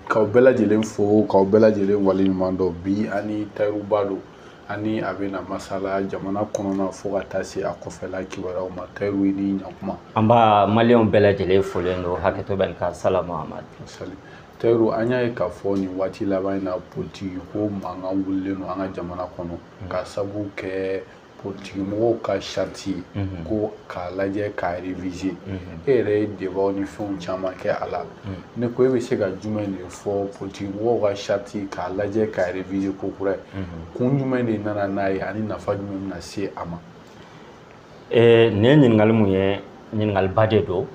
K'aw bɛɛ lajɛlen fo k'aw bɛɛ lajɛlen waleɲuman dɔn bi ani Tayiruba don ani a bɛna masala jamana kɔnɔna fo ka taa se a kɔfɛla kibaruyaw ma. Tayiru i ni ɲankuma. An b'a maliyɛnw bɛɛ lajɛlen folen don hakɛto bɛ ka salamu Amadu. Tayiru an y'a ye k'a fɔ nin waati laban in na politiki ko mankan wulilen don an ka jamana kɔnɔ ka sabu kɛ politiki mɔgɔw ka sariti ko k'a lajɛ k'a réviser e yɛrɛ ye débat ni fɛnw caman kɛ a la ne ko e bɛ se ka jumɛn de fɔ politiki mɔgɔw ka sariti k'a lajɛ k'a réviser ko kura ye kun jumɛn de nana n'a ye ani nafa jumɛn bɛna se a ma. Nin ye ɲininkali mun ye ɲininkaliba de don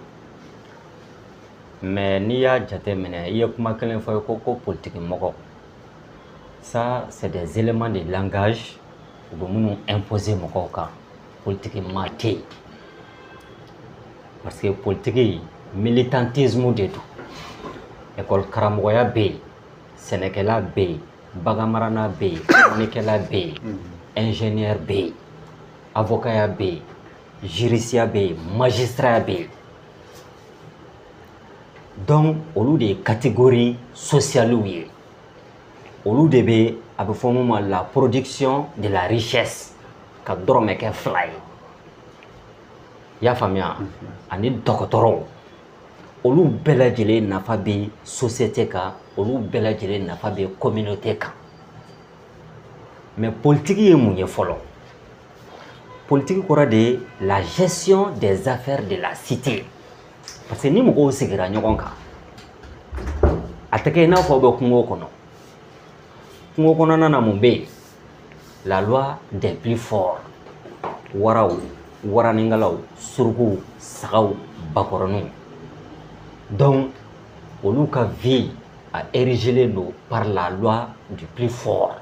mais n'i y'a jateminɛ i ye kuma kelen fɔ ko politiki mɔgɔ ça c'est des éléments de langage u bɛ minnu imposer mɔgɔw kan politiki maa tɛ yen parce que politiki militantisme de don école karamɔgɔya bɛ yen sɛnɛkɛla bɛ yen baganmarana bɛ yen mɔnikɛla bɛ yen ingénieur bɛ yen avocaya bɛ yen jurisiya bɛ yen magistrat bɛ yen donc olu de ye catégorie sociale ye olu de bɛ a bɛ fɔ mun ma la production de la richesse ka dɔrɔmɛ kɛ 2 ye i y'a faamuya ani dɔgɔtɔrɔw olu bɛɛ lajɛlen nafa bɛ société kan olu bɛɛ lajɛlen nafa bɛ communauté kan mais politiki ye mun ye fɔlɔ politique kɔrɔ de ye la gestion des affaires de la cité parce que ni mɔgɔw sigira ɲɔgɔn kan a tɛ kɛ i n'a fɔ bɛ kungo kɔnɔ kungo kɔnɔna na mun bɛ yen la loi des plus forts waraw waraninkalaw surukuw sagaw bakɔrɔninw donc olu ka vie a érigé don par la loi du plus fort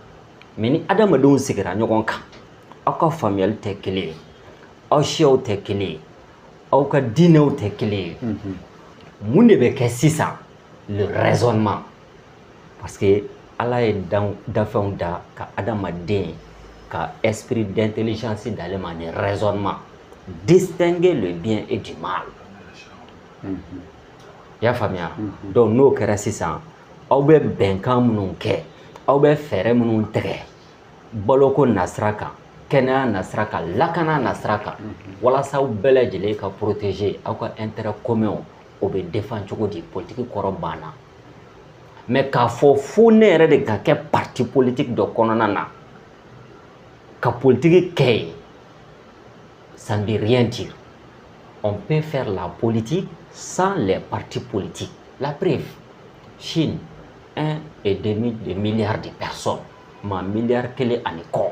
mais ni adamadenw sigira ɲɔgɔn kan aw ka faamuyali tɛ kelen ye aw siyaw tɛ kelen ye aw ka diinɛw tɛ kelen ye mun de bɛ kɛ sisan le raisonnement parce que ala ye dafɛnw da ka adamaden ka esprit d'intelligence d'ale ma ni raisonnement distinguer le bien et du mal i y'a faamuya donc n'o kɛra sisan aw bɛ bɛnkan minnu kɛ aw bɛ fɛɛrɛ minnu tigɛ baloko nasira kan kɛnɛya nasira kan lakana nasira kan walasa aw bɛɛ lajɛlen ka protéger aw ka intérêt commun o bɛ défend cogo di politique kɔrɔ banna mais k'a fɔ fo ne yɛrɛ de ka kɛ parti politique dɔ kɔnɔna na ka politique kɛ yen ça ne veut rien dire on peut faire la politique sans les partis politiques la preuve Chine 1,5 milliard de personnes ma milliard kelen ani kɔ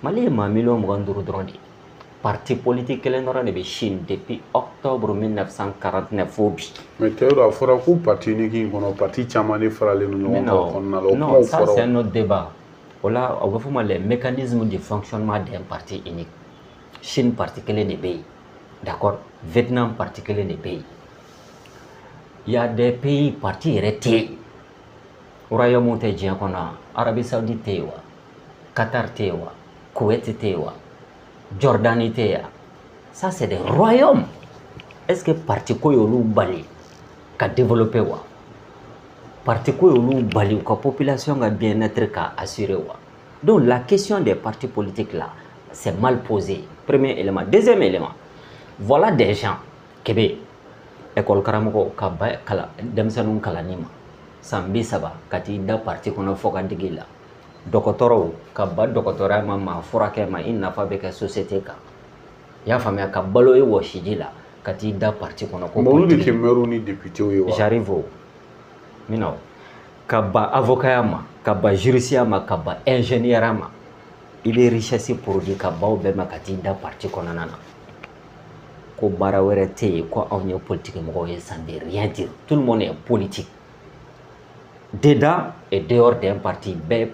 Mali ye maa 25 dɔrɔn de ye parti politique kelen dɔrɔn de bɛ Chine depuis octobre 1949 fo bi. mais Tayiru a fɔra ko parti unique in kɔnɔ parti caman de faralen don ɲɔgɔn kan kɔnɔna la o non ça c'est un autre débat o la o bɛ fɔ ma les mécanismes de fonctionnement d'un parti unique Chine parti kelen de bɛ yen d'accord Vietnam parti kelen de bɛ yen il y a des pays parti yɛrɛ tɛ yen Royaume tɛ diɲɛ kɔnɔ Arabie Saoudite tɛ yen wa Qatar tɛ yen wa Kuwait tɛ yen wa Jordanie tɛ yen ça c'est des royaumes est-ce que parti ko y'olu bali ka développer wa parti ko y'olu bali ka population ka bien-être ka assurer wa donc la question des partis politiques là c'est mal posé premier élément deuxième élément voilà des gens qui bɛ école karamɔgɔ ka ba kala denmisɛnninw kalanni ma san 30 ka t'i da parti kɔnɔ fo ka digi la dɔgɔtɔrɔw ka ba dɔgɔtɔrɔya ma maa furakɛ ma i nafa bɛ kɛ société kan i y'a faamuya ka balo i wɔsiji la ka t'i da parti kɔnɔ ko olu de kɛ maire ni député ye wa j'arrive o mina ka ba avocaya ma ka ba jurisiya ma ka ba ingénieur ma i bɛ richesse produit ka baw bɛɛ ma ka t'i da parti kɔnɔna na ko baara wɛrɛ tɛ yen ko anw ye politique mɔgɔw ye ça ne veut rien dire tout le monde est politique dedans et dehors d'un parti bɛɛ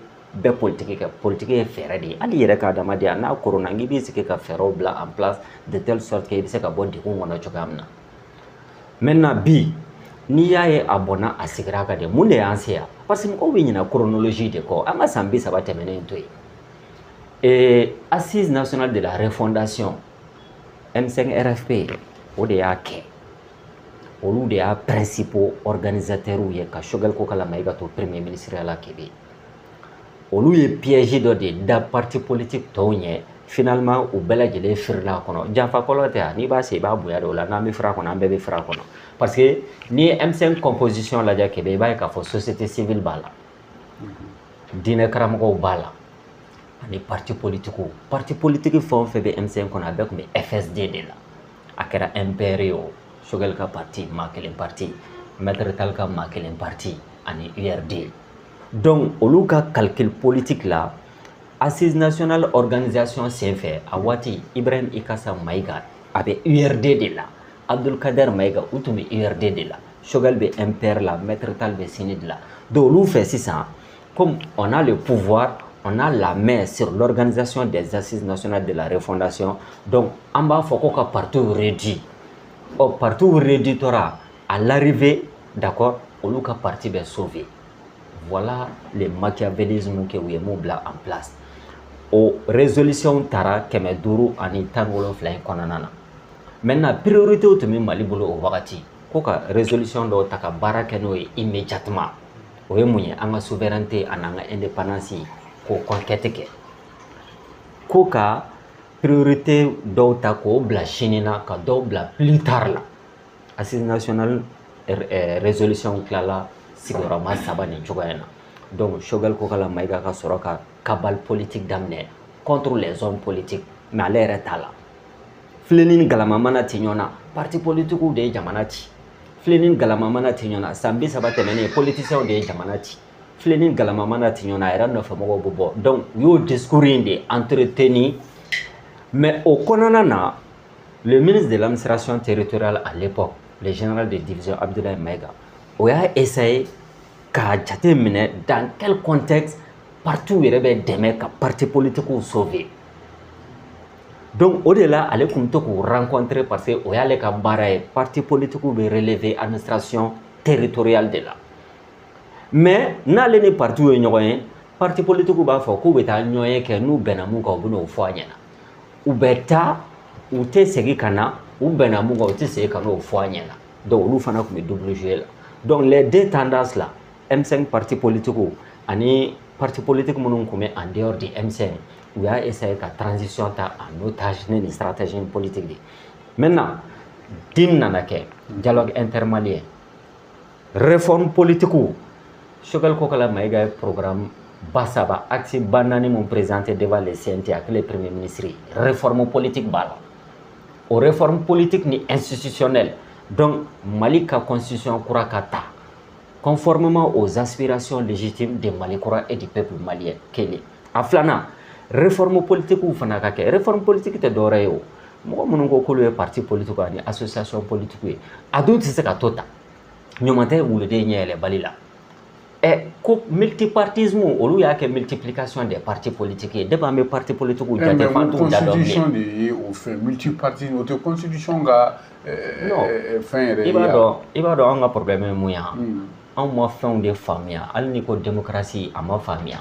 politique kɛ politique ye fɛɛrɛ de ye hali i yɛrɛ ka adamadenya n'a koronna n'i b'i sigi ka fɛɛrɛw bila en place de telle sorte que i bɛ se ka bɔ degun kɔnɔ cogoya min na maintenant bi n'i y'a ye a bɔnna a sigira kan de mun de y'an se yan parce que mɔgɔw bɛ ɲinɛ chronologie de kɔ an ka san 30 tɛmɛnen to yen assise nationale de la refondation M5 RFP o de y'a kɛ olu de y'a principaux organisateurs ye ka Choguel Kokala Maïga to premier ministre ya la Kebe. Olu ye piège dɔ de da parti politique tɔw ɲɛ finalement u bɛɛ lajɛlen firila kɔnɔ janfa kɔlɔ tɛ n'i b'a se i b'a bonya de o la n'an bɛ fira kɔnɔ an bɛɛ bɛ fira kɔnɔ parce que n'i ye M5 composition lajɛ Kebe i b'a ye k'a fɔ société civile b'a la diinɛ karamɔgɔw b'a la ani parti politique fɛn o fɛn bɛ M5 kɔnɔ a bɛɛ tun bɛ FSD de la a kɛra MPR ye o Choguel ka parti maa kelen parti Maître Tall ka maa kelen parti ani URD donc olu ka calcul politique la Assise nationale organisation senfɛ a waati Ibrahim Ikasa Maïga a bɛ URD de la Abdulkader Maïga u tun bɛ URD de la Choguel bɛ MPR la Maître Tall bɛ CNID la donc olu fɛ sisan comme on a le pouvoir on a la main sur l'organisation des assises nationales de la refondation donc an b'a fɔ ko ka partout réduit partout réduit tora à l'arrivée d'accord olu ka parti bɛ sauvé voilà le machiavélisme que u ye mun bila en place o résolution tara 500 ani 17 in kɔnɔna na maintenant priorité tun bɛ Mali bolo o wagati ko ka résolution dɔw ta ka baara kɛ n'o ye immédiatement o ye mun ye an ka souveraineté ani an ka indépendance ko conquête kɛ ko ka priorité dɔw ta k'o bila sini na ka dɔw bila plus tard la Assise nationale résolution tilala sigiyɔrɔma 3 nin cogoya in na donc Choguel Kokala Maïga ka sɔrɔ ka cabale politique daminɛ contre les hommes politiques mais ale yɛrɛ t'a la filenni ni galama mana ti ɲɔgɔn na parti politiques de ye jamana ci filenni ni galama mana ti ɲɔgɔn na san 30 tɛmɛnen politiciens de ye jamana ci filenni ni galama mana ti ɲɔgɔn na a yɛrɛ nɔfɛmɔgɔw bɛ bɔ donc u y'o discours in de entretenir mais au kɔnɔna na le ministre de l'administration territoriale à l'époque le général de division Abdoulaye Maïga o y'a essayé k'a jate minɛ dans quel contexte partout yɛrɛ bɛ dɛmɛ ka parti politiques sauver donc o de la ale tun bɛ to k'u rencontrer parce que o y'ale ka baara ye parti politiques bɛ relever administration territoriale de la mais n'ale ni parti ye ɲɔgɔn ye parti politiques b'a fɔ k'u bɛ taa ɲɔgɔn ye kɛ n'u bɛnna mun kan u bɛ n'o fɔ a ɲɛna u bɛ taa u tɛ segin ka na u bɛnna mun kan u tɛ segin ka n'o fɔ a ɲɛna donc olu fana tun bɛ double jouer la donc les deux tendances là M5 parti politiques ani parti politique minnu tun bɛ en dehors de M5 u y'a essayé ka transition ta en otage ni stratégie politique de maintenant din nana kɛ dialogue intermalien réforme politique Choguel Kokala Maïga programme basaba axe banani mon présenté devant les CNT avec le premier ministre réforme politique bala o réforme politique ni institutionnelle donc Mali ka constitution kura ka ta conformément aux aspirations légitimes des Malikura et du peuple malien kele a filanan réforme politique ou fana ka kɛ réforme politique tɛ dɔwɛrɛ ye o mɔgɔ minnu ko k'olu ye parti politique ani association politique ye a dun tɛ se ka to ta ɲuman tɛ wuluden ɲɛ yɛlɛbali la ko multipartisme olu y'a kɛ multiplication des partis politiques ye depuis an bɛ parti politique jate fan t'u da dɔn bilen constitution de ye o fɛn multipartisme o tɛ constitution ka fɛn yɛrɛ ye i b'a dɔn an ka problème ye mun ye anw ma fɛnw de faamuya hali ni ko démocratie a ma faamuya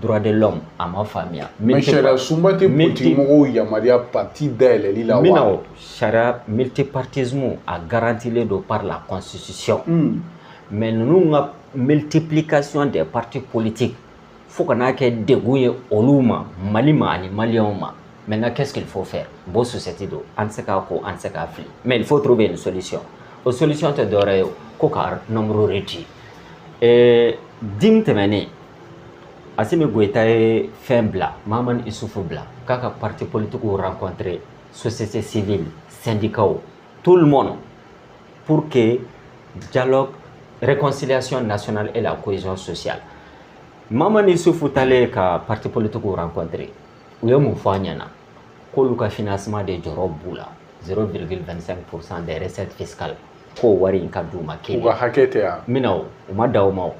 droit de l'homme a ma faamuya mais sariya sunba tɛ politique mɔgɔw yamaruya parti dayɛlɛli la wa min na sariya multipartisme a garantilen don par la constitution mais ninnu ka multiplication des partis politiques fo ka n'a kɛ degun ye olu ma Mali ma ani maliyɛnw ma maintenant qu'est-ce qu'il faut faire bon société do an tɛ se k'a ko an tɛ se k'a fili mais il faut trouver une solution o solution tɛ dɔwɛrɛ ye ko ka nombre réduit dim tɛmɛnen Assimi Goïta ye fɛn bila Mahamani Isufu bila k'a ka parti politique rencontrer société civile syndicats tout le monde pour que dialogue réconciliation nationale et la cohésion sociale Mahamani Isufu talen ka parti politique rencontrer u ye mun fɔ a ɲɛna k'olu ka financement de jɔyɔrɔ b'u la 0,25% des recettes fiscales ko wari in ka d'u ma kelen u ka hakɛ tɛ yan min na u ma da o ma o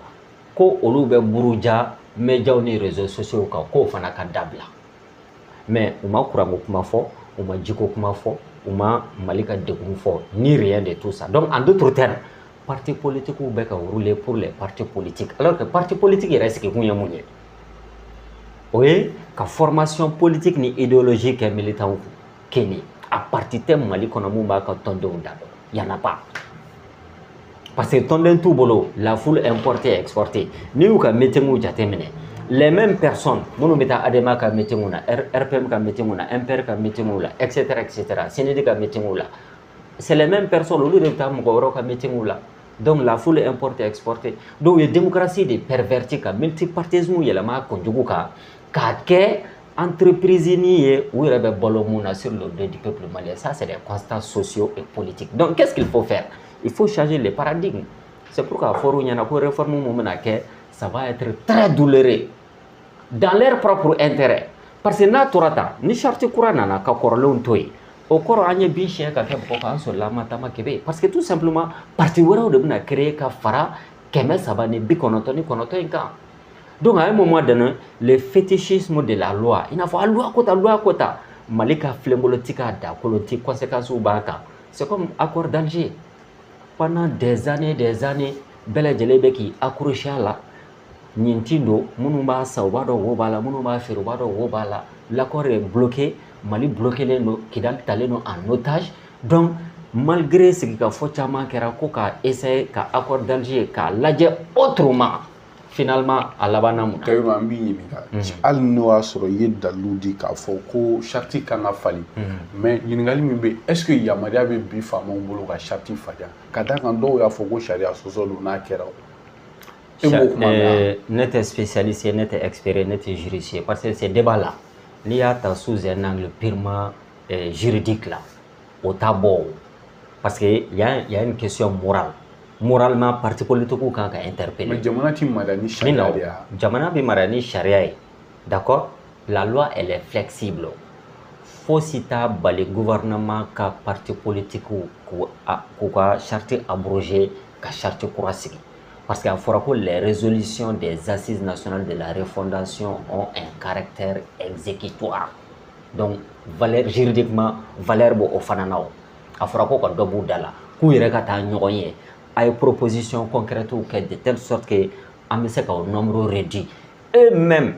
ko olu bɛ buruja médias ni réseaux sociaux kan k'o fana ka dabila mais u ma kuranko kuma fɔ u ma jiko kuma fɔ u ma Mali ka degun fɔ ni rien de tout ça donc en d'autres termes partis politiques bɛ ka rouler pour les partis politiques alors que parti politique yɛrɛ sigikun ye mun ye o ye ka formation politique ni idéologie kɛ militant kelen a parti tɛ Mali kɔnɔ mun b'a ka tɔndenw da dɔn y en a pas parce que tɔnden t'u bolo la foule importée et exportée n'i y'u ka meeting jateminɛ les mêmes personnes minnu bɛ taa ADEMA ka meeting na RPM ka meeting na MPR ka meeting la etc CNED ka meeting la c'est les mêmes personnes olu de bɛ taa mɔgɔ wɛrɛw ka meeting la donc la foule importée et exportée donc u ye démocratie de perverti ka multipartisme yɛlɛma kunjugu kan k'a kɛ entreprise ni ye u yɛrɛ bɛ balo mun na sur le dos du peuple malien. Ça c'est des constats sociaux et politiques. Donc qu'est-ce qu'il faut faire? Il faut changer les paradigmes. C'est pourquoi fɔra u ɲɛna ko réforme mun bɛna kɛ ça va être très douloureux dans leur propre intérêt. Parce que n'a tora tan ni charte kura nana ka kɔrɔlenw to yen o kɔrɔ an ye bin siɲɛ ka kɛ mɔgɔ kan an sɔrɔla matama kɛbɛ parce que tout simplement parti wɛrɛw de bɛna créer ka fara 399 in kan. Donc à un moment donné le fétichisme de la loi il n'a pas loi quota Mali ka filenboloci ka da kolonti conséquences b'a kan. C'est comme accord d'Alger pendant des années bɛɛ lajɛlen bɛ k'i accrocher à la nin ti don minnu b'a san u b'a dɔn wo b'a la minnu b'a feere u b'a dɔn wo b'a la l'accord est bloqué Mali bloquélen don Kidal talen don en otage donc malgré sigikafɔ caman kɛra ko ka essayer ka accord d'Alger k'a lajɛ autrement finalement a labanna mun na. Tayiru an b'i ɲininka hali n'o y'a sɔrɔ i ye dalilu di k'a fɔ ko charte kan ka falen mais ɲininkali min bɛ est-ce que yamaruya bɛ bi faamaw bolo ka charte falen ka d'a kan dɔw y'a fɔ ko sariya sɔsɔ don n'a kɛra ne tɛ spécialiste ne tɛ expert ne tɛ juriste parce que ces débats là n'i y'a ta sous un angle purement juridique là o t'a bɔ parce que il y a une question morale. Moralement parti politique kan ka interpeller. Mais jamana ti mara ni charia de ya. Jamana bi mara ni charia ye. D'accord? La loi elle est flexible. Faut sita bali gouvernement ka parti politique ko ka charte abrogée ka charte kura sigi. Parce qu'il fera que les résolutions des assises nationales de la refondation ont un caractère exécutoire. Donc valeur juridiquement valeur bo o fanana o. A fera ko ka dobu dala. Ku yɛrɛ ka taa ɲɔgɔn ye. A une proposition concrète ou de telle sorte que on me sait qu'au nombre réduit et même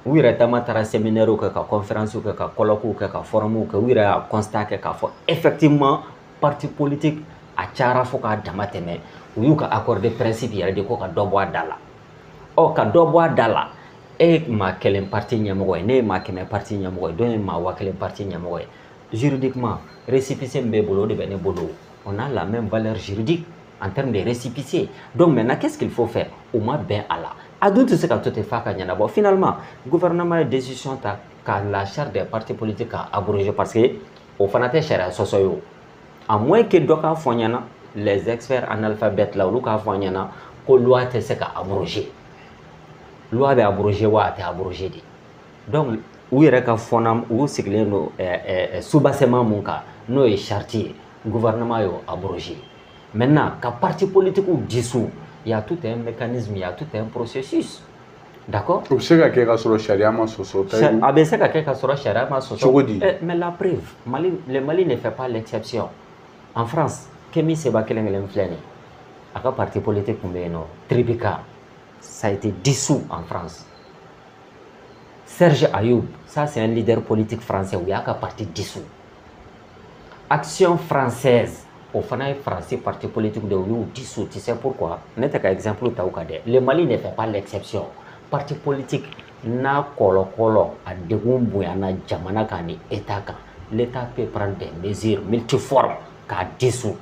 oui récemment tara séminaire ou ka conférence ou ka colloque ou ka forum ou que oui a constaté k'a fɔ effectivement parti politique a cara fo ka dama tɛmɛ u y'u ka accord de principe yɛrɛ de ko ka dɔ bɔ a da la ɔ ka dɔ bɔ a da la e maa kelen parti ɲɛmɔgɔ ye ne ye maa kɛmɛ parti ɲɛmɔgɔ ye dɔ ye maa wa kelen parti ɲɛmɔgɔ ye juridiquement récépissé min bɛ bolo o de bɛ ne bolo on a la même valeur juridique en termes de récépissé. Donc maintenant, qu'est-ce qu'il faut faire? Au moins bien à la. A d'autres ce que tu te fais quand finalement, le gouvernement a décision quand la charte des partis politiques a abrogé parce que au fanatique cher socio. À moins que doka fonyana les experts analphabètes là ou ka fonyana ko loi te se ka abrogé. Loi be abrogé wa te abrogé di. Donc où yere ka fonam ou sigle no soubassement mon cas no est charte gouvernement yo abrogé. Maintenant, quand parti politique ou dissous, il y a tout un mécanisme, il y a tout un processus. D'accord? C'est que quelqu'un sur le charia ma soso. Ah ben c'est que quelqu'un sur le charia ma soso. Mais la preuve, le Mali ne fait pas l'exception. En France, Kémy Séba Kelengelen Fleni, un parti politique comme Tripika, ça a été dissous en France. Serge Ayoub, ça c'est un leader politique français où il y a un parti dissous. Action française. Au final, français parti politique de ou dissous, tu sais pourquoi? N'est-ce qu'un exemple le Mali ne fait pas l'exception. Parti politique n'a kolo à degumbu na jamana kani état kan. L'État peut prendre des mesures multiformes qu'à dissous.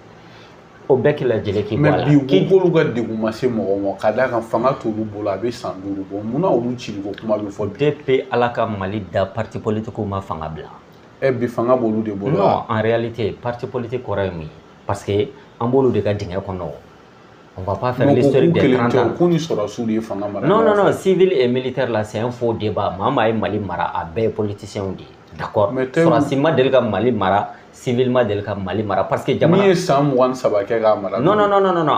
Au bec la jele ki voilà. Mais bi ko ga deguma se mo kada kan fanga to lu bola be sanduru bon muna olu ci ko kuma be fo depuis alaka Mali da parti politique ma fanga bla. E bi fanga bolu de bola. Non, en réalité, parti politique aurait mis parce que en bolo de gardien on va pas faire l'historique des 30 ans. Non, civil et militaire là c'est un faux débat. Mama et Mali Mara a bé politicien dit. D'accord. Sur la cima delga Mali Mara, civilement delga Mali Mara parce que jamana Non.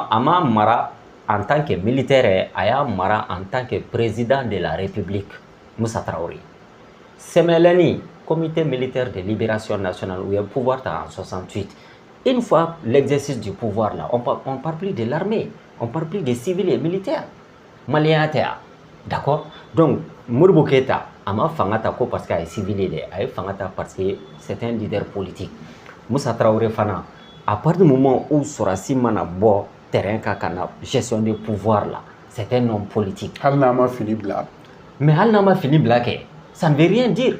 Ama Mara en tant que militaire, Aya Mara en tant que président de la République. Moussa Traoré. Semelani, comité militaire de libération nationale où il y a le pouvoir en 68. Une fois l'exercice du pouvoir là, on parle plus de l'armée, on parle plus des civils et militaires. Malien d'accord? Donc, Modibo Keïta, ama fangata ko parce qu'il est civil, il fangata parce que c'est un leader politique. Moussa Traoré Fana, à partir du moment où Sorasi Mana Bo, terrain ka kana gestion des pouvoirs là. C'est un homme politique. Hal n'a ma fini bla. Mais hal n'a ma fini bla ke, ça ne veut rien dire.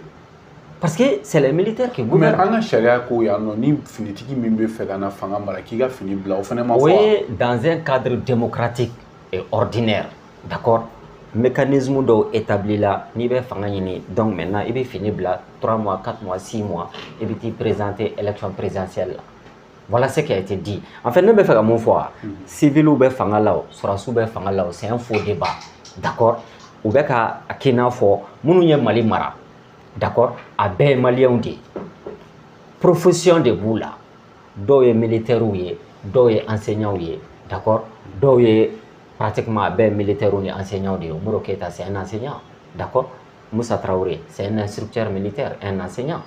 Parce que c'est les militaires qui gouvernent. Mais en charia ko ya no ni finitigi min be fait kana fanga mara ki ga fini bla o fana ma oui, dans un cadre démocratique et ordinaire. D'accord? Mécanisme do établi là, ni be fanga ni. Donc maintenant, il be fini bla 3 mois, 4 mois, 6 mois, et puis présenter élection présidentielle là. Voilà ce qui a été dit. En fait, ne be faire mon foi. Civil ou be fanga là, sera sous be fanga là, c'est un faux débat. D'accord? Ou be ka akina fo, munu ye Mali mara. D'accord? A be malien di. Profession de vous là. Do ye militaire ou ye, do ye enseignant ou ye. D'accord? Do ye pratiquement ben militaire ou enseignant de Moro Keita, c'est un enseignant. D'accord? Moussa Traoré, c'est un instructeur militaire, un enseignant.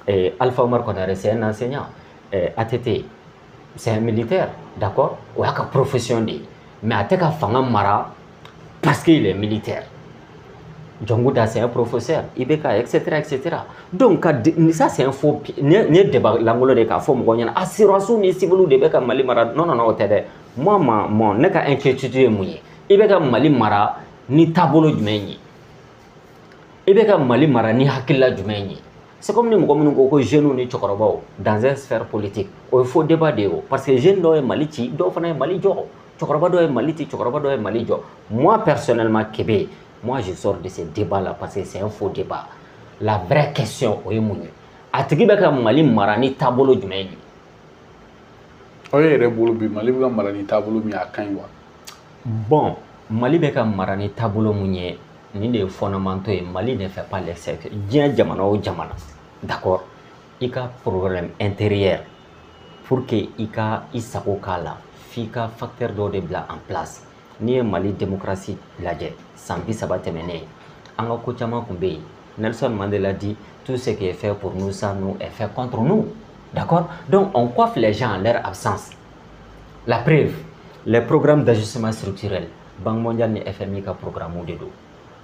Et Alpha Omar Konaré, c'est un enseignant. ATT, c'est un militaire. D'accord? Ou a profession de. Mais Ateka Fanga Mara, parce qu'il est militaire. Djongouda, c'est un professeur. Ibeka, etc., etc. Donc, ça, c'est un faux. Ne débat l'angolo de ka faux mougoyan. Assurance ni civil de beka Mali Mara. Non, non, non, t'es moi, mon neka inquiétude mouillé. Ibeka Mali Mara ni tabolo djumeni. Ibeka Mali Mara ni hakilla djumeni. C'est comme nous, comme nous, jeunes ni chokorobao dans une sphère politique. Il faut débattre parce que jeunes doivent maliti, doivent Mali jo. Chokoroba doit maliti, chokoroba doit Mali jo. Moi personnellement, Québec. Moi, je sors de ce débat-là parce que c'est un faux débat. La vraie question, c'est que Mali marani tabolo jumeni. Mali marani tabolo mi akanywa. Bon, Mali beka marani tabolo munye ni des fondamentaux et Mali ne fait pas l'exception. Dien jamana ou jamana. D'accord? Il y a un problème intérieur pour que ika isako kala fika facteur d'eau de bla en place. Ni Mali démocratie lajé. Sambi sabate mené. Anga kochama kumbe. Nelson Mandela dit tout ce qui est fait pour nous, ça nous est fait contre nous. D'accord? Donc on coiffe les gens en leur absence. La preuve, les programmes d'ajustement structurel, Banque mondiale et FMI ka programme de dos.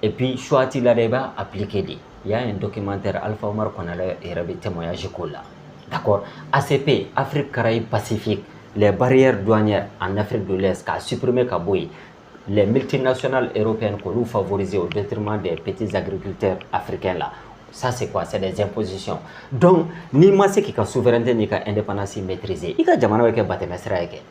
Et puis choisi la débat appliqué. Il y a un documentaire Alpha Omar qu'on a et témoignage là. D'accord? ACP, Afrique Caraïbes Pacifique, les barrières douanières en Afrique de l'Est qui a supprimé Kaboui. Les multinationales européennes qu'on nous favorisent au détriment des petits agriculteurs africains là. Ça c'est quoi? C'est des impositions. Donc, ni ma ce qui a souveraineté ni ka indépendance maîtrisée. Il y a jamana weke batemesra yeke.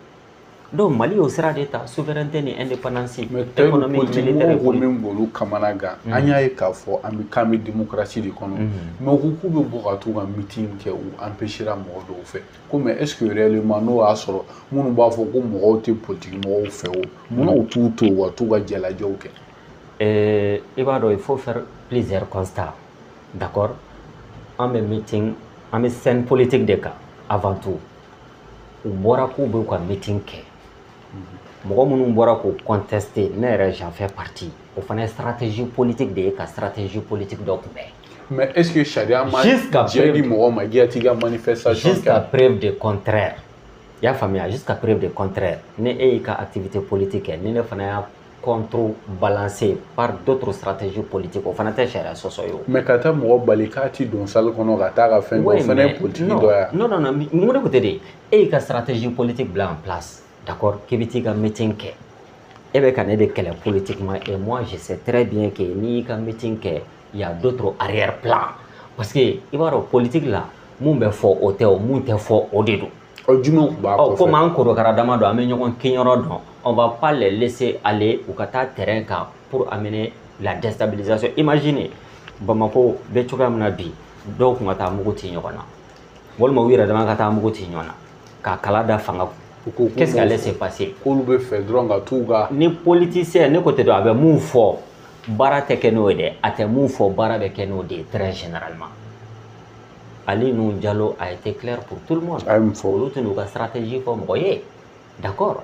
Donc Mali au sera d'état souveraineté ni indépendance économique militaire ko min bolu kamanaga anya e ka fo amikami démocratie de kono mais ko ku be bokatu ga meeting ke ou empêcher la mort do fait comme est-ce que réellement no asoro munu ba fo ko mo te politique mo fait o munu tout wa tout ga jela jowke il faut faire plusieurs constats. D'accord? En mes meeting, en mes scènes politiques de cas avant tout. Ou bora ko be ko meeting ke mɔgɔ minnu bɔra ko contester ne yɛrɛ j'en fais partie o fana ye stratégie politique de ye ka stratégie politique dɔ kunbɛn. Mais est-ce que charia ma jɛdi mɔgɔ ma giyati ka manifestation jusqu'à preuve de contraire i y'a faamuya jusqu'à preuve de contraire ne e y'i ka activité politique kɛ ni ne fana y'a contrebalancer par d'autres stratégies politiques o fana tɛ charia sɔsɔ ye o. mais ka taa mɔgɔ bali k'a ti don salle kɔnɔ ka taa ka fɛn dɔ o fana ye politique dɔ ya. non non non mun de ko tɛ de e y'i ka stratégie politique bila en place. D'accord, qui veut dire meeting ke, et bien quand de quel politiquement et moi je sais très bien que ni quand meeting ke, il y a d'autres arrière-plans parce que il va y politique là, mon be fort au théo, mon te fort au dédo. Comment on court caradama do amener un kignoro don, on va pas les laisser aller au kata terrain ka pour amener la déstabilisation. Imaginez, Bamako bechuka mnabi, donc on va muguti nyona. Bolma wira dama kata muguti nyona, ka kalada fanga. Qu'est-ce qui allait se passer? Ni politicien, ni côté de la mou fort, bara tekenoide, a te mou fort, bara bekenode, très généralement. Ali Nou Diallo a été clair pour tout le monde. Pour l'autre, nous avons stratégie pour m'envoyer. D'accord?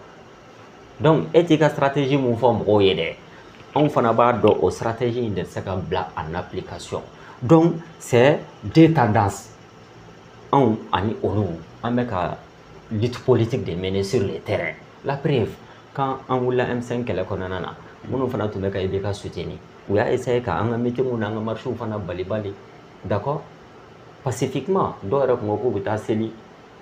Donc, éthique stratégie, nous faut m'envoyer. On fait une stratégie de ce en application. Donc, c'est deux tendances. On a lutte politique de mener sur le terrain. La preuve, quand on voulait M5 que la konanana, on a tout mec à soutenir. On a essayé qu'à un meeting on a marché au fana bali. D'accord? Pacifiquement, d'où est-ce qu'on a seli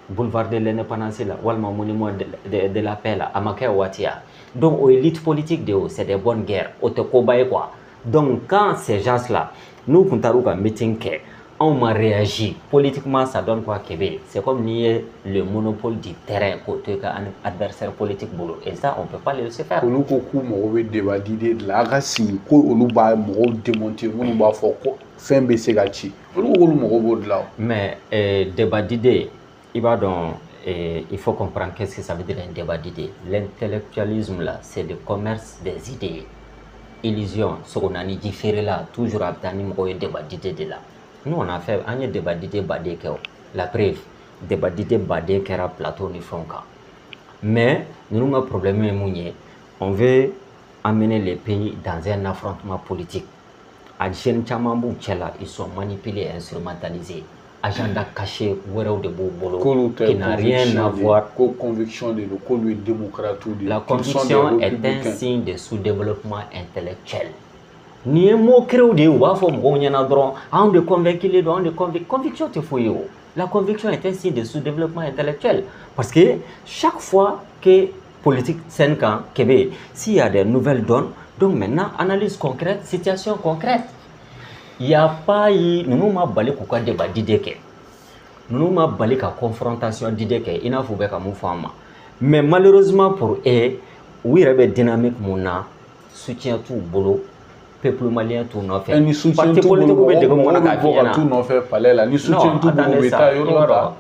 boulevard de l'indépendance là walma monument de la paix là amake watia donc aux élites politiques de c'est des bonnes guerres au te kobaye quoi donc quand ces gens là nous kuntaruka meeting ke on m'a réagi politiquement ça donne quoi Québec c'est comme nier le monopole du terrain côté un adversaire politique boulot et ça on peut pas le laisser faire olu ko ku mo be débat d'idée de la racine ko olu ba mo démonter olu ba fo ko fin be se gachi olu ko mo bo de là mais débat d'idée il va donc il faut comprendre qu'est-ce que ça veut dire un débat d'idées. L'intellectualisme là, c'est le commerce des idées. Illusion, ce qu'on a différé là, toujours à un débat d'idées de là. Nous on a fait un débat d'idées badé la preuve, débat d'idées badé qui era plateau ni franca. Mais nous avons un problème on veut amener les pays dans un affrontement politique. Adjien Chamambou Tchela, ils sont manipulés et instrumentalisés. Agenda caché qui n'a rien à voir. Conviction de démocrate. La conviction est un signe de sous-développement intellectuel. Ni un mot créé de ou on de convaincre les gens de conviction te fouille. La conviction est un signe de sous-développement intellectuel parce que chaque fois que politique 5 ans Québec s'il y a des nouvelles donnes donc maintenant analyse concrète situation concrète. Il n'y a pas eu, nous n'avons pas balé pour débat d'idées. Nous n'avons pas balé pour confrontation d'idées. Il n'a pas comme femme. Mais malheureusement pour eux, oui, il y a une dynamique mona soutient tout boulot. Peuple malien tout n'a fait. Ni soutient tout boulot. Tout n'a fait palais là. Ni soutient tout boulot.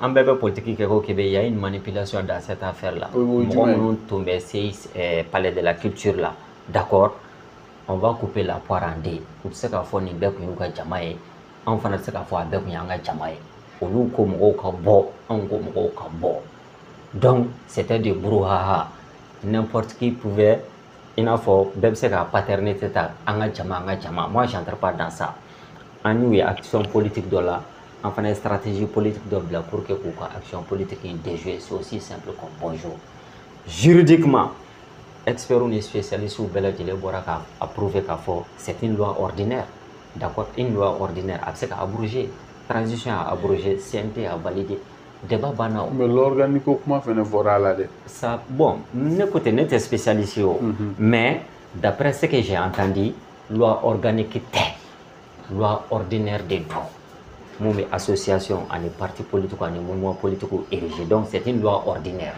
En bébé politique au Québec, il y a une manipulation dans cette affaire là. Nous tombé c'est palais de la culture là. D'accord. On va couper la poire en deux. Pour ce qu'on fait, ni bec ni uka jamae. On fait ce qu'on fait, bec ni anga jamae. On nous comme au kabo, on comme au kabo. Donc c'était du brouhaha. N'importe qui pouvait, il a faut, bec c'est la paternité ta anga jama. Moi j'entre pas dans ça. En nous y action politique de là, enfin une stratégie politique de là pour que quoi action politique est déjouée, c'est aussi simple comme bonjour. Juridiquement. Experts ou spécialistes ou bel approuvé qu'à fort, c'est une loi ordinaire. D'accord, une loi ordinaire. Après à abroger, transition à abroger, CNT à valider, débat banal. Mais l'organique comment fait ne voir là ça, bon, n'écoutez, n'êtes spécialiste, mais d'après ce que j'ai entendu, loi organique était loi ordinaire des droits. Mon association, à des partis politiques, à des mouvements politiques érigés. Donc c'est une loi ordinaire.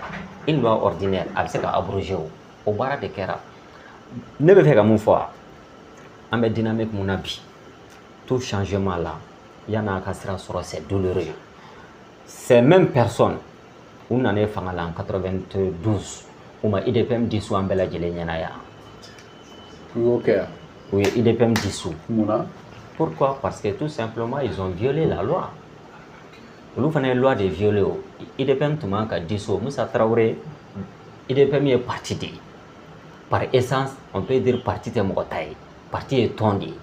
Une loi ordinaire, après à abroger. Au bara de Kera, ne me fait qu'à mon foi, en mes dynamique mon habit, tout changement là, il y en a un castra sur c'est douloureux. Ces mêmes personnes, on en est fait en 92, où ma IDPM dissous en bella djélénianaya. Ok. Oui, IDPM dissous. Mouna. Pourquoi? Parce que tout simplement, ils ont violé la loi. Vous avez une loi de violer. IDPM tout le monde a dissous. Moussa Traoré, IDPM est parti de. Par essence, on peut dire parti de Mokotaï, parti est tondi.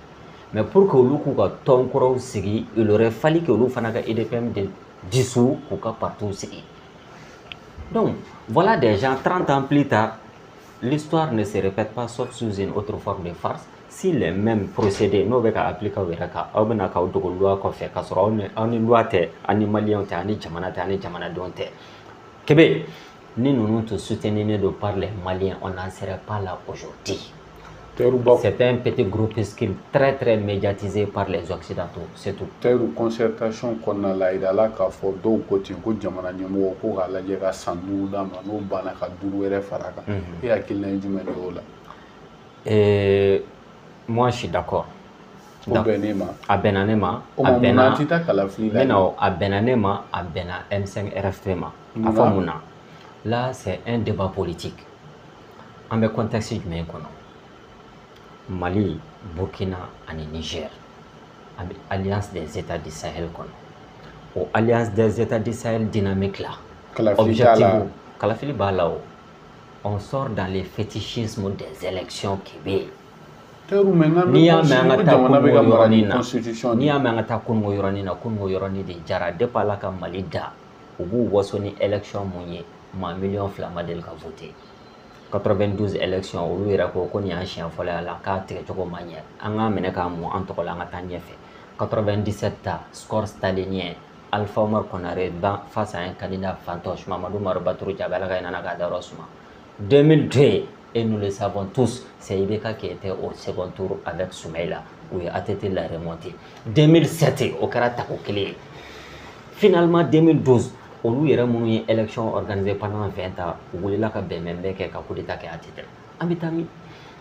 Mais pour que l'on ait ton courant, il aurait fallu que l'on fasse des EDPM dissous pour que partout sigui. Donc, voilà des gens, 30 ans plus tard, l'histoire ne se répète pas sauf sous une autre forme de farce. Si les mêmes procédés nous avons appliqué au Veraka, on a une loi qu'on fait, on une loi animalière, on a une jamana donte. Québec. Ni nous te soutenir de par les Maliens, on n'en serait pas là aujourd'hui. C'est un petit groupuscule très médiatisé par les Occidentaux, c'est tout. Une concertation qu'on a là, il y a là qu'à faire deux côtés, qu'on jamana nyamo ko ala jega sandu da mano bana ka duru ere faraka. Et à quel niveau là? Et moi je suis d'accord. À Benanema, à Benanema, à Bena M5 RFTMA, à Famuna. Là, c'est un débat politique. En me contexte du Mali, Burkina et Niger. Alliance des États du Sahel. Ou Alliance des États du Sahel dynamique là. Objectif, on sort dans les fétichismes des élections Québec. Ni ya mangata kungo yoroni de jara de palaka malida ubu wasoni élection mounye ma million flamadel ka voté 92 élections ou ira ko koni an chien fola la ka tike choko manya anga meneka mo antokola nga tanyefe 97 ta score stalinien Alpha Omar Konaré face à un candidat fantoche, Mamadou Maroubatrou Diabalaga Nanaka Rosma. 2002, et nous le savons tous, c'est Ibeka qui était au second tour avec Soumaïla, où il a été la remontée. 2007, au Karatako Clé. Finalement, 2012, on lui a remonté une élection organisée pendant 20 ans, où il a fait un coup d'État qui a été. Amitami.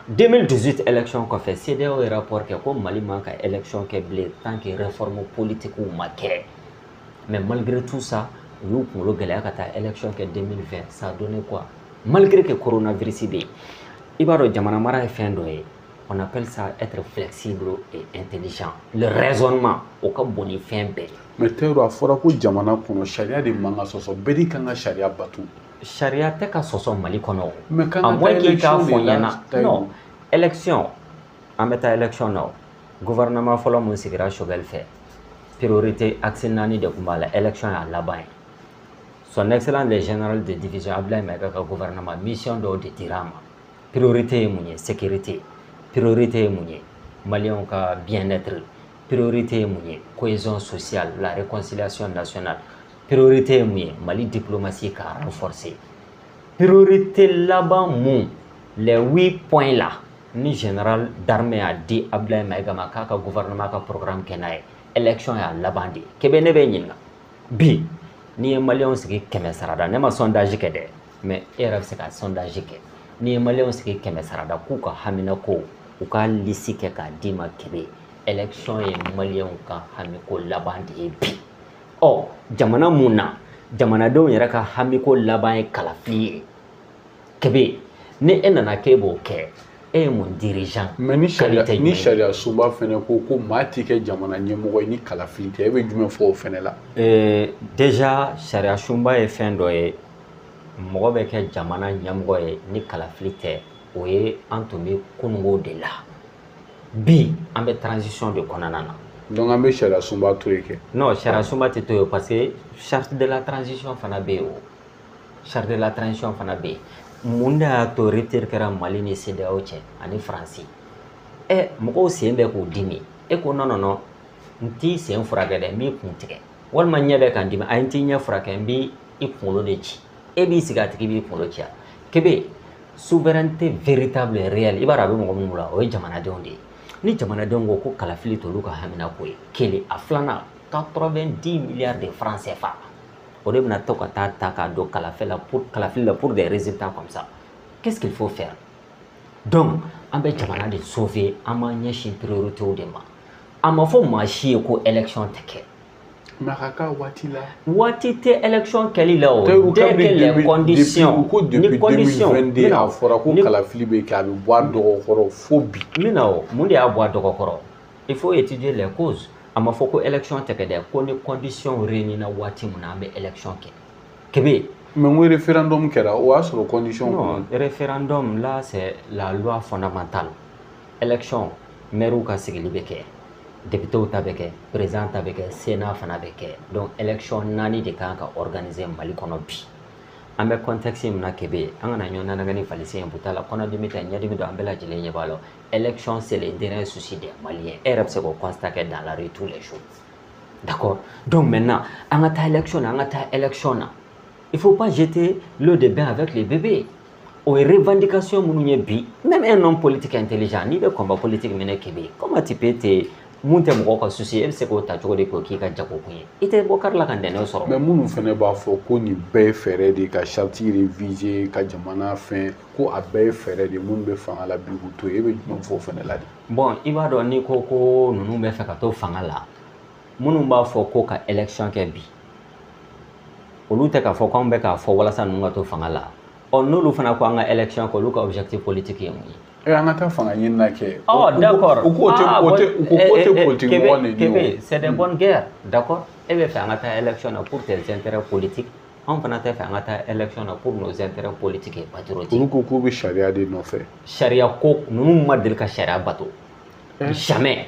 2018 élection qu'on fait, c'est des rapports que comme Mali manque élection qui est tant que réforme politique ou maquet. Mais malgré tout ça, nous pour le galère à élection qui est 2020, ça a donné quoi? Malgré que le coronavirus est Ibaro Djamanamara est fin d'oeil. On appelle ça être flexible et intelligent. Le raisonnement au cas boni fin bête. Mais tu as fora ko jamana kono sharia de manga soso bedi kanga sharia batu. Sharia te ka soso Mali kono. Mais quand à moins qu'il ka fonyana. Non, élection. Ameta élection non. Gouvernement folo mun sigira shogel fait. Priorité axe nani de kumbala élection à la bain. Son excellence le général de division Ablaye Maïga ka gouvernement mission de tirama. Priorité mounier sécurité. Priorité mounier Maliens ka bien-être. Priorité mounier cohésion sociale, la réconciliation nationale. Priorité mounier Mali diplomatie ka renforcer. Priorité là-bas mou les 8 points là. Ni général d'armée a dit Ablaye Maïga ka gouvernement ka programme kenaye. Élection à la bande. Kebe ne be nyinga. Bi ni ye Maliens sigi kɛmɛ sarada ne ma sondage kɛ dɛ mais e yɛrɛ bɛ se ka sondage kɛ ni ye Maliens sigi kɛmɛ sarada k'u ka hamina ko u ka lisi kɛ k'a d'i ma Kebe élection ye Maliens ka hamiko laban de ye bi ɔ jamana mun na jamanadenw yɛrɛ ka hamiko laban ye kalafili ye Kebe ni e nana k'e b'o kɛ e ye mun dirigeant mais ni sharia sunba fɛnɛ ko maa ti kɛ jamana ɲɛmɔgɔ ye ni kalafili tɛ e bɛ jumɛn fɔ o fɛnɛ la déjà sharia sunba ye fɛn dɔ ye mɔgɔ bɛ kɛ jamana ɲɛmɔgɔ ye ni kalafili tɛ o ye an tun bɛ kunungo de la bi an bɛ transition de kɔnɔna na donc an bɛ sharia sunba to yen kɛ non sharia sunba tɛ to yen parce que charte de la transition fana bɛ yen o charte de la transition fana bɛ yen mun de y'a to retire kɛra Mali ni CEDEAO cɛ ani Faransi mɔgɔw sen bɛ k'u dimi e ko non non non n t'i sen furakɛ dɛ n b'i kun tigɛ walima ɲɛ bɛ k'an dimi a ye n t'i ɲɛ furakɛ n b'i kunkolo de ci e b'i sigi a tigi b'i kunkolo ci Kebe souveraineté véritable et réelle i b'a dɔn a bɛ mɔgɔ minnu la o ye jamanadenw de ye ni jamanadenw ko ko kalafili t'olu ka hamina ko ye kelen a filanan 90 milliards de francs CFA o de bɛna to ka taa ta k'a don kalafili la pour des résultats comme ça qu'est-ce qu'il faut faire donc an bɛ jamana de sauver an b'an ɲɛsin prioritéw de ma a ma fɔ maa si ye ko élection tɛ kɛ mais a ka k'a waati la waati tɛ élection kɛli la o dès que les conditions ni conditions 2022 a fɔra ko kalafili bɛ kɛ a bɛ bɔ a dɔgɔ kɔrɔ fo bi min na o mun de y'a bɔ a dɔgɔ kɔrɔ il faut étudier les causes a ma fɔ ko élection tɛ kɛ dɛ ko ni conditions réunies na waati mun na an bɛ élection kɛ Kebe mais n ko référendum kɛra o y'a sɔrɔ condition non référendum là c'est la loi fondamentale élection maire ka sigili bɛ kɛ député ta bɛ kɛ président ta bɛ kɛ sénat fana bɛ kɛ donc élection naani de kan ka organiser Mali kɔnɔ bi an bɛ contexte min na Kebe an kana ɲɔgɔn nanaga ni falisi ye buta la kɔnɔdimi tɛ ɲɛdimi don an bɛɛ lajɛlen ɲɛ b'a la élection c'est le dernier souci des Maliens e yɛrɛ bɛ se k'o constater dans la rue tous les jours d'accord donc maintenant an ka taa élection na an ka taa élection na il faut pas jeter l'eau de bain avec les bébés o ye revendication minnu ye bi même un homme politique intelligent n'i bɛ combat politique minɛ Kebe comment tu peux te mun tɛ mɔgɔ ka souci e bɛ se k'o ta cogo di k'o k'i ka jago kun ye i tɛ bɔ kari la ka ntɛnɛn sɔrɔ mais minnu fɛnɛ b'a fɔ ko nin bɛɛ ye fɛɛrɛ de ka charte réviser ka jamana fɛn ko a bɛɛ ye fɛɛrɛ de minnu bɛ fanga la bi k'u to yen e bɛ jumɛn fɔ o fɛnɛ la de bon i b'a dɔn n'i ko ko ninnu bɛ fɛ ka to fanga la minnu b'a fɔ ko ka élection kɛ bi olu tɛ k'a fɔ k'anw bɛ k'a fɔ walasa ninnu ka to fanga la n'olu fana ko an ka élection kɛ olu ka objectif politique ye mun ye an ka taa fanga ɲini na kɛ d'accord u ko tɛ politique mɔgɔ de ye Kebe c'est des bonnes guerres d'accord e bɛ fɛ an ka taa élection na pour tes intérêts politiques anw fana tɛ fɛ an ka taa élection na pour nos intérêts politiques et patriotiques olu ko k'u bɛ sariya de nɔfɛ sariya ko ninnu ma deli ka sariya bato jamais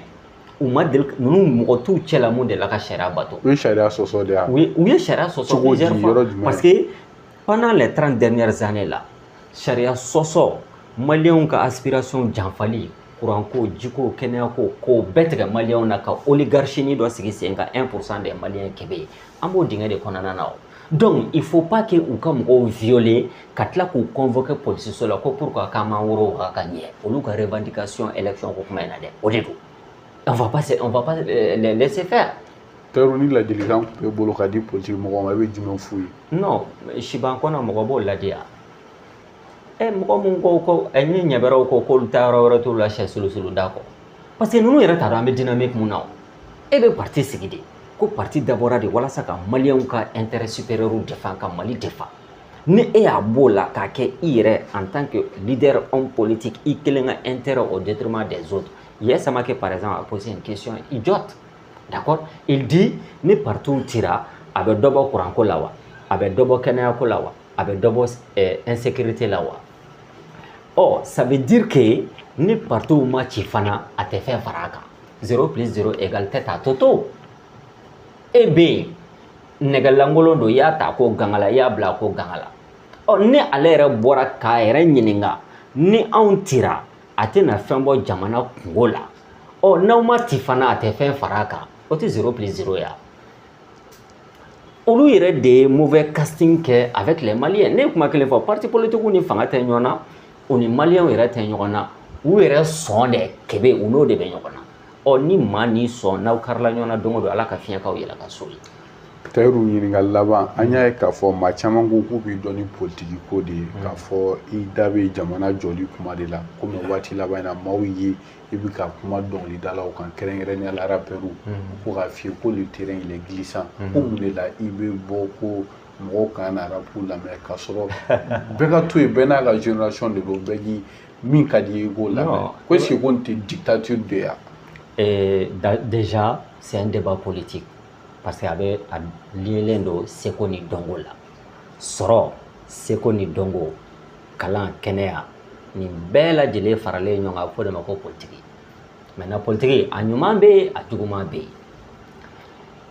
u ma deli ninnu mɔgɔ t'u cɛla mun de la ka sariya bato u ye sariya sɔsɔ de yan u ye sariya sɔsɔ plusieurs fois parce que pendant les 30 dernières années là sariya sɔsɔ Maliens ka aspiration janfali courant ko jiko kɛnɛya ko bɛɛ tigɛ maliyɛnw na ka oligarchie dɔ sigi sen ka 1% des maliens kɛbɛ an b'o dingɛ de kɔnɔna na donc il faut pas que u ka mɔgɔw violer ka tila k'u convoquer police la ko pourquoi k'an m'an woro ka ɲɛ olu ka revendication élection ko kuma in na dɛ o de don on va pas les laisser faire. Tayiru ni ladilikan bɛ bolo ka di politique mɔgɔw ma i bɛ jumɛn f'u ye? Non Siban kɔnɔ mɔgɔ b'o ladiya mɔgɔ mun ko ni ɲɛbɛrɛw ko k'olu taa yɔrɔ wɛrɛ t'u la sɛ solosolo da kɔ parce que ninnu yɛrɛ t'a dɔn an bɛ dynamique mun na e bɛ parti sigi de ko parti dabɔra de walasa ka maliyɛnw ka intérêt supérieur défend ka Mali défend ni e y'a b'o la k'a kɛ i yɛrɛ en tant que leader homme politique i kelen ka intérêt au détriment des autres. Hier Samake par exemple a posé une question idiote, d'accord? Il dit ni partout tira a bɛ dɔ bɔ courant ko la wa a bɛ dɔ bɔ kɛnɛya ko la wa a bɛ dɔ bɔ insécurité la wa. Oh, ça veut dire que ni partout ma ci fana a tɛ fɛn fara a kan 0 + 0 = tɛ ta toto e bɛ yen nɛgɛlankolon don i y'a ta ko ganga la i y'a bila ko ganga la ni ale yɛrɛ bɔra k'a yɛrɛ ɲininka ni anw tira a tɛna fɛn bɔ jamana kungo la n'aw ma ci fana a tɛ fɛn fara a kan o tɛ 0 + 0 ya olu yɛrɛ de ye mauvais casting kɛ avec les maliens ne ye kuma kelen fɔ parti politique ni fanga tɛ ɲɔgɔn na u ni maliens yɛrɛ tɛ ɲɔgɔn na u yɛrɛ sɔn de kɛbɛ u n'o de bɛ ɲɔgɔn na ni maa ni sɔn n'aw karila ɲɔgɔn na don o don ala ka fiɲɛ k'aw yɛlɛ ka so ye. Tayiru ɲininkali laban an y'a ye k'a fɔ maa caman ko k'u b'i dɔn ni politique ko de ye k'a fɔ i da bɛ jamana jɔli kuma de la komi waati laban in na maaw ye i bɛ ka kuma dɔnkilidalaw kan kɛrɛnkɛrɛnnenya la rappeurs ko k'a f'i ye ko le terrain il est glissant ko mun de la i bɛ bɔ ko mɔgɔw kana na rap lamɛn k'a sɔrɔ bɛɛ ka to yen bɛɛ n'a ka génération de don bɛɛ k'i min ka di i k'o lamɛn ko est-ce que ko nin tɛ dictature de ye wa? Déjà c'est un débat politique. Parce que avait lié do seko ni dongo la sɔrɔ seko ni dongo kalan kɛnɛya ni bɛɛ lajɛlen faralen ɲɔgɔn kan fɔ de ma ko politique maintenant politique a ɲuman bɛ yen a juguman bɛ yen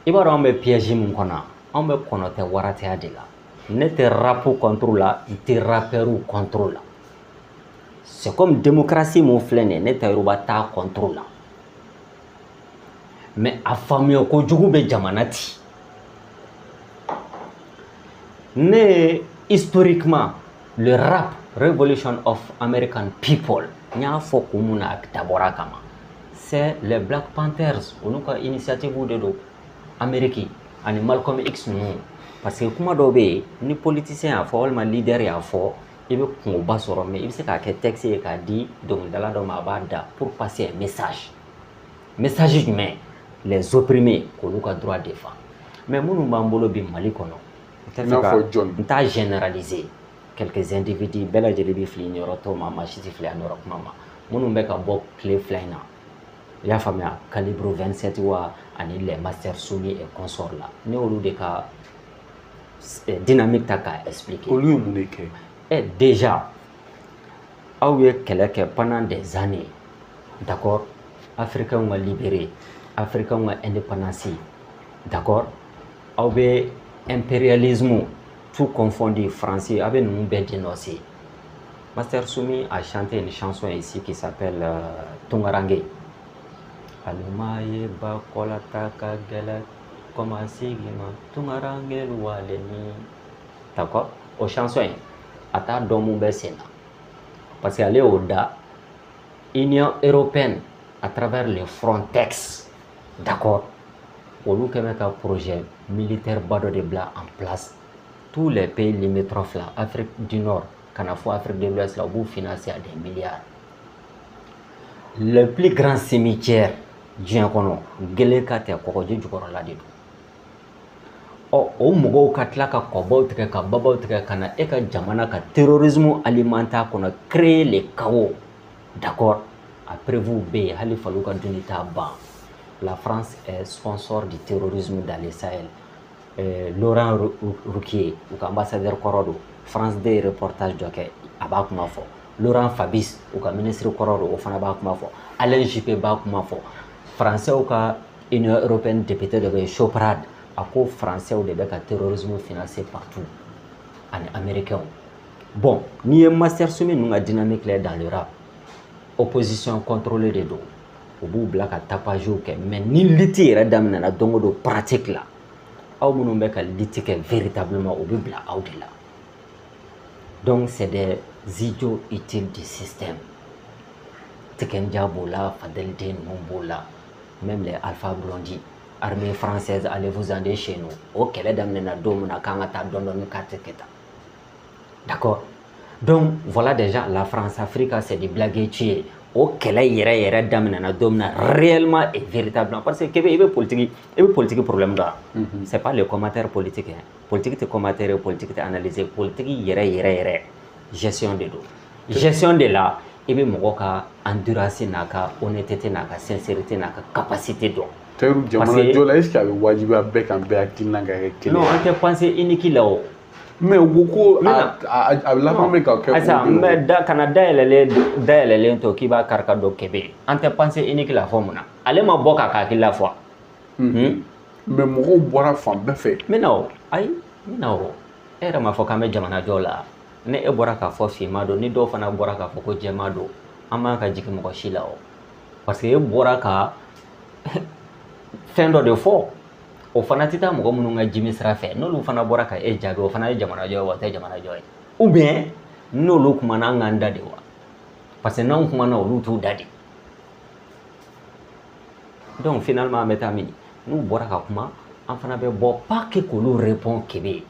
i b'a dɔn an bɛ piège min kɔnɔ an bɛ kɔnɔ tɛ waratɛya de la ne tɛ rap contre la n tɛ rappeur contre la c'est comme démocratie mun filɛ nin ye ne Tayiru ba t'a contre la. Mais a faamuya kojugu bɛ jamana ti ne historiquement le rap revolution of American people n y'a fɔ kun mun na a dabɔra kama c'est les Black Panthers olu ka initiative de don Amérique ani Malcolm X ninnu parce que kuma dɔw bɛ yen ni politicien y'a fɔ walima leader y'a fɔ i bɛ kungoba sɔrɔ mais i bɛ se k'a kɛ texte ye k'a di dɔnkilidala dɔ ma a b'a da pour passer un message jumɛn les opprimés k'olu ka droit défend mais minnu b'an bolo bi Mali kɔnɔ n t'a généraliser quelques individus bɛɛ lajɛlen bɛ fili niyɔrɔ tɔw ma maa si tɛ fili a niyɔrɔ kuma ma minnu bɛ ka bɔ tile fila in na i y'a faamuya calibre 27 wa ani les Master Soumis et consorts la ne olu de ka dynamique ta k'a expliquer olu ye mun de kɛ déjà aw ye kɛlɛ kɛ pendant des années d'accord africains ka libéré africains ka indépendance d'accord aw bɛ impérialisme tout confondu français aw bɛ ninnu bɛɛ dénoncer Master Soumis a chanté une chanson ici qui s'appelle Tungarange aluma ye ba kɔlata ka gɛlɛ commencé ma Tungarange waleni d'accord o chanson in a t'a dɔn mun bɛ sen na parce que ale y'o da Union européenne à travers les Frontex d'accord olu kɛmɛ ka projet militaire ba dɔ de bila en place tous les pays limitrophes là Afrique du Nord kana fɔ Afrique de l'Ouest là u b'u financer à des milliards le plus grand cimetière diɲɛ kɔnɔ Geleka tɛ kɔgɔji jukɔrɔla de don o mɔgɔw ka tila ka kɔbaw tigɛ ka babaw tigɛ ka na e ka jamana ka terrorisme alimentaire kɔnɔ créer les chaos d'accord a prévu bɛ yen hali faliw ka dunni t'a ban la France est sponsor du terrorisme dans le Sahel Laurent Ruquier u ka ambassadeur kɔrɔ don France de reportage dɔ kɛ a b'a kuma fɔ Laurent Fabius u ka ministre kɔrɔ don o fana b'a kuma fɔ Alain Juppé b'a kuma fɔ français ka Union européenne député dɔ bɛ yen Choprade a ko français de bɛ ka terrorisme financer partout ani américains bon n'i ye Master Soumis ninnu ka dynamique lajɛ dans le rap opposition contrôlée de dos au bout black à tapage mais ni liti yɛrɛ daminɛna don o don pratique la aw minnu bɛ ka liti kɛ véritablement o bɛ bila aw de la donc c'est des idiots utiles du système Tekenja b'o la Fadel Den ninnu b'o la même les Alpha Blondy armée française allez-vous en chez nous o kɛlɛ daminɛna don min na k'an ka taa dɔɔni k'a tɛ kɛ tan d'accord donc voilà déjà la France-Afrique c'est des blagues tuées o kɛlɛ yɛrɛ daminɛna don min na réellement et véritablement parce que Kébé il veut politique problème da c'est pas le commentaire politique hein politique te commentaire politique te analyser politique yɛrɛ gestion de do gestion de la il veut mɔgɔ ka endurance n'a ka honnêteté n'a ka sincérité n'a ka capacité dɔn Taïrou jamana jola est-ce qu'il y avait wajiba bɛɛ kan bɛɛ hakili na ka kɛ kelen non an tɛ penser unique la o mais u ko a laban bɛ ka kɛ asa mais da kana dayɛlɛlen to k'i b'a kari ka don Kébé an tɛ penser unique la fɔ mun na ale ma bɔ k'a hakili la fɔ mais mɔgɔw bɔra fan bɛɛ fɛ n bɛna o ayi n bɛna o e yɛrɛ m'a fɔ k'an bɛ jamana jɔ la ni e bɔra k'a fɔ finma don ni dɔw fana bɔra k'a fɔ ko jɛma don an man ka jigin mɔgɔ si la o parce que e bɔra ka fɛn dɔ de fɔ o fana tɛ taa mɔgɔ minnu ka jimi sira fɛ n'olu fana bɔra ka e jaabi o fana ye jamana jɔ ye wa o tɛ jamana jɔ ye ou bien n'olu kumana an k'an da de wa parce que n'anw kumana olu t'u da de donc finalement an bɛ taa min n'u bɔra ka kuma an fana bɛ bɔ pas que k'olu répond Kébé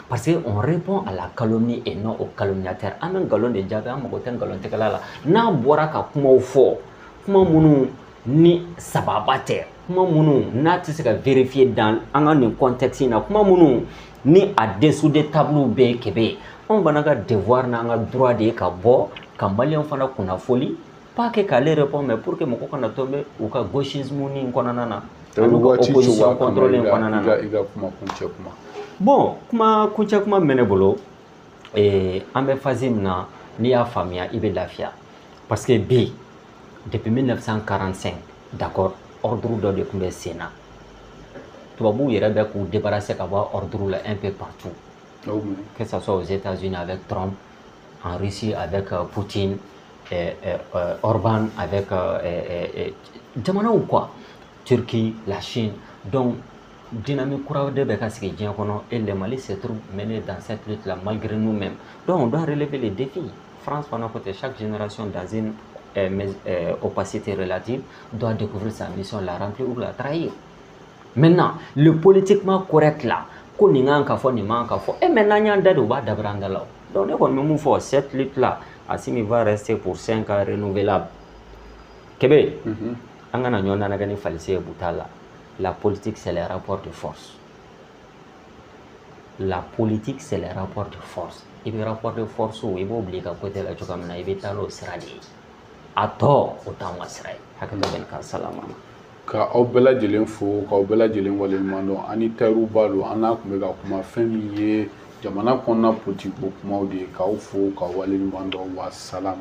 parce que on répond à la calomnie et non au calomniateur an bɛ nkalon de jaabi an mago tɛ nkalontigɛla la n'a bɔra ka kumaw fɔ kuma minnu ni sababa tɛ kuma minnu n'a tɛ se ka vérifier dans an ka nin contexte in na kuma minnu ni a dessous de table bɛ Kébé anw fana ka devoir n'an ka droit de ye ka bɔ ka maliyɛnw fana kunnafoli pas que k'ale répond mais pour que mɔgɔ kana tomber u ka gauchisme ni kɔnɔna na ani u ka opposition contrôlée kɔnɔna na bon kuma kuncɛ kuma min bɛ ne bolo an bɛ phase min na n'i y'a faamuya i bɛ lafiya parce que bi depuis 1945 d'accord ordre dɔ de tun bɛ sen na tubabuw yɛrɛ bɛ k'u débarrasser ka bɔ ordre la un peu partout que ça soit aux États-Unis avec Trump en Russie avec Poutine Orban avec jamanaw quoi Turquie la Chine donc dynamique kura de bɛ ka sigi diɲɛ kɔnɔ et le Mali se trouve mené dans cette lutte là malgré nous-mêmes donc on doit relever les défis France fana côté chaque génération dans une opacité relative doit découvrir sa mission, la remplir ou la trahir. Maintenant, le politiquement correct là, ko ni ngan ka fɔ ni man ka fɔ, et maintenant y'an da de u b'a dabara an da la. Donc ne kɔni bɛ mun fɔ cette lutte là, Assimi va rester pour 5 ans renouvelable. Kébé, an kana ɲɔgɔn nana kɛ ni falisi ye buta la. La politique c'est les rapports de force. La politique c'est les rapports de force. I bɛ rapport de force o i b'o bila i ka côté la cogoya min na i bɛ taa n'o sira de ye. A tɔ o t'anw ka sira ye hakili bɛ nin kan salama ka aw bɛɛ lajɛlen fo k'aw bɛɛ lajɛlen waleɲuman dɔn ani Tayiru Ba don an n'a tun bɛ ka kuma fɛn min ye jamana kɔnɔna politique ko kumaw de ye k'aw fo k'aw waleɲuman dɔn wa salam